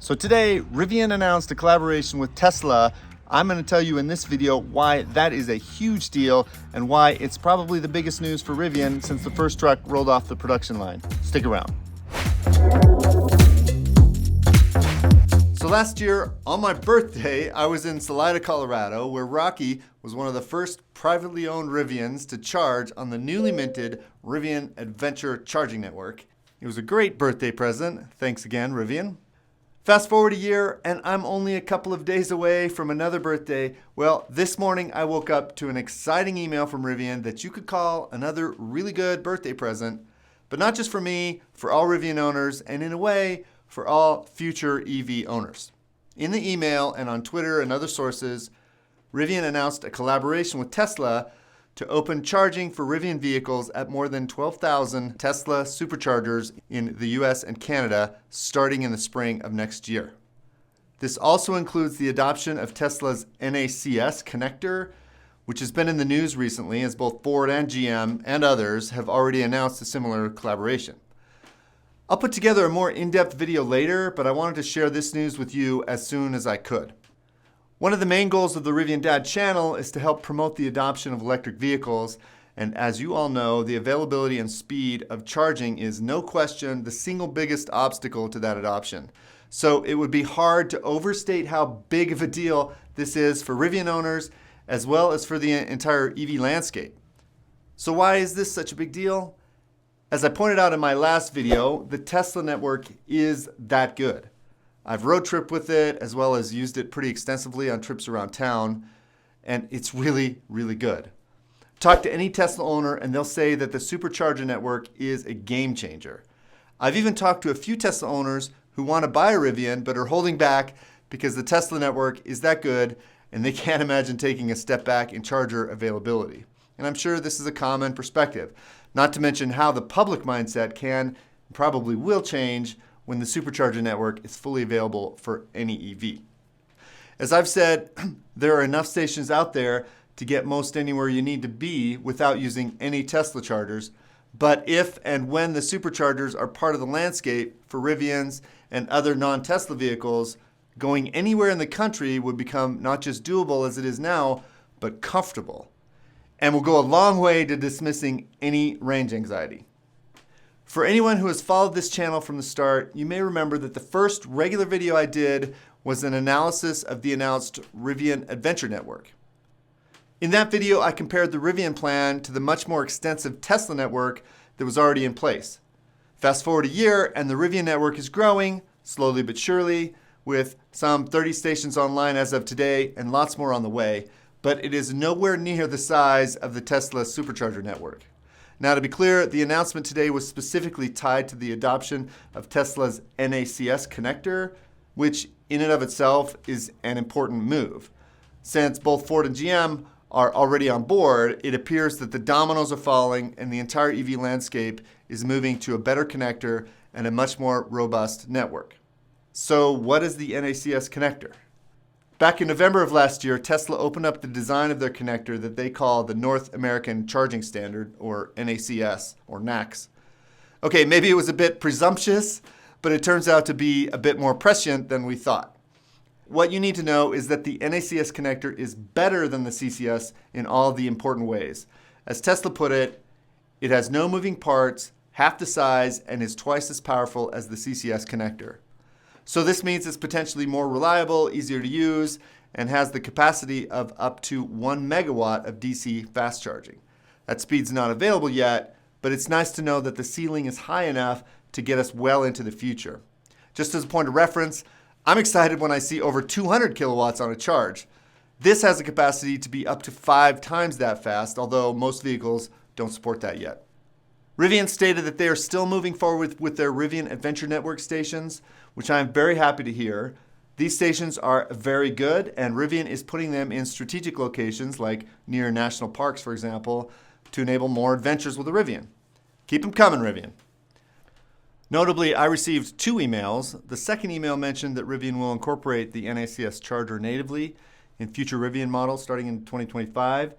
So today, Rivian announced a collaboration with Tesla. I'm going to tell you in this video why that is a huge deal and why it's probably the biggest news for Rivian since the first truck rolled off the production line. Stick around. So last year, on my birthday, I was in Salida, Colorado, where Rocky was one of the first privately owned Rivians to charge on the newly minted Rivian Adventure charging network. It was a great birthday present. Thanks again, Rivian. Fast forward a year, and I'm only a couple of days away from another birthday. Well, this morning I woke up to an exciting email from Rivian that you could call another really good birthday present, but not just for me, for all Rivian owners, and in a way, for all future EV owners. In the email and on Twitter and other sources, Rivian announced a collaboration with Tesla to open charging for Rivian vehicles at more than 12,000 Tesla Superchargers in the US and Canada starting in the spring of next year. This also includes the adoption of Tesla's NACS connector, which has been in the news recently as both Ford and GM and others have already announced a similar collaboration. I'll put together a more in-depth video later, but I wanted to share this news with you as soon as I could. One of the main goals of the Rivian Dad channel is to help promote the adoption of electric vehicles, and as you all know, the availability and speed of charging is no question the single biggest obstacle to that adoption. So it would be hard to overstate how big of a deal this is for Rivian owners as well as for the entire EV landscape. So why is this such a big deal? As I pointed out in my last video, the Tesla network is that good. I've road tripped with it as well as used it pretty extensively on trips around town, and it's really, really good. Talk to any Tesla owner and they'll say that the Supercharger network is a game changer. I've even talked to a few Tesla owners who want to buy a Rivian but are holding back because the Tesla network is that good and they can't imagine taking a step back in charger availability. And I'm sure this is a common perspective, not to mention how the public mindset can and probably will change when the Supercharger network is fully available for any EV. As I've said, there are enough stations out there to get most anywhere you need to be without using any Tesla chargers. But if and when the Superchargers are part of the landscape for Rivians and other non-Tesla vehicles, going anywhere in the country would become not just doable as it is now, but comfortable. And will go a long way to dismissing any range anxiety. For anyone who has followed this channel from the start, you may remember that the first regular video I did was an analysis of the announced Rivian Adventure network. In that video, I compared the Rivian plan to the much more extensive Tesla network that was already in place. Fast forward a year, and the Rivian network is growing, slowly but surely, with some 30 stations online as of today and lots more on the way, but it is nowhere near the size of the Tesla Supercharger network. Now, to be clear, the announcement today was specifically tied to the adoption of Tesla's NACS connector, which in and of itself is an important move. Since both Ford and GM are already on board, it appears that the dominoes are falling and the entire EV landscape is moving to a better connector and a much more robust network. So what is the NACS connector? Back in November of last year, Tesla opened up the design of their connector that they call the North American Charging Standard, or NACS, or NACS. Okay, maybe it was a bit presumptuous, but it turns out to be a bit more prescient than we thought. What you need to know is that the NACS connector is better than the CCS in all the important ways. As Tesla put it, it has no moving parts, half the size, and is twice as powerful as the CCS connector. So this means it's potentially more reliable, easier to use, and has the capacity of up to 1 megawatt of DC fast charging. That speed's not available yet, but it's nice to know that the ceiling is high enough to get us well into the future. Just as a point of reference, I'm excited when I see over 200 kilowatts on a charge. This has a capacity to be up to 5 times that fast, although most vehicles don't support that yet. Rivian stated that they are still moving forward with their Rivian Adventure Network stations, which I am very happy to hear. These stations are very good, and Rivian is putting them in strategic locations like near national parks, for example, to enable more adventures with a Rivian. Keep them coming, Rivian. Notably, I received 2 emails. The second email mentioned that Rivian will incorporate the NACS charger natively in future Rivian models starting in 2025.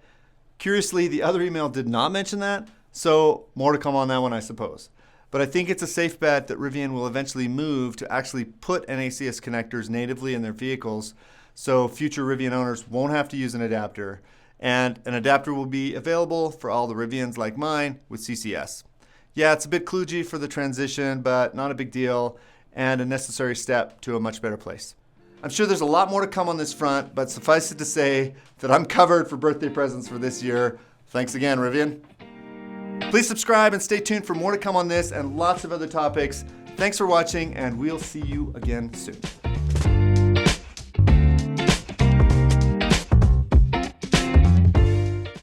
Curiously, the other email did not mention that, so more to come on that one, I suppose. but I think it's a safe bet that Rivian will eventually move to actually put NACS connectors natively in their vehicles, so future Rivian owners won't have to use an adapter, and an adapter will be available for all the Rivians like mine with CCS. Yeah, it's a bit kludgy for the transition, but not a big deal, and a necessary step to a much better place. I'm sure there's a lot more to come on this front, but suffice it to say that I'm covered for birthday presents for this year. Thanks again, Rivian. Please subscribe and stay tuned for more to come on this and lots of other topics. Thanks for watching, and we'll see you again soon.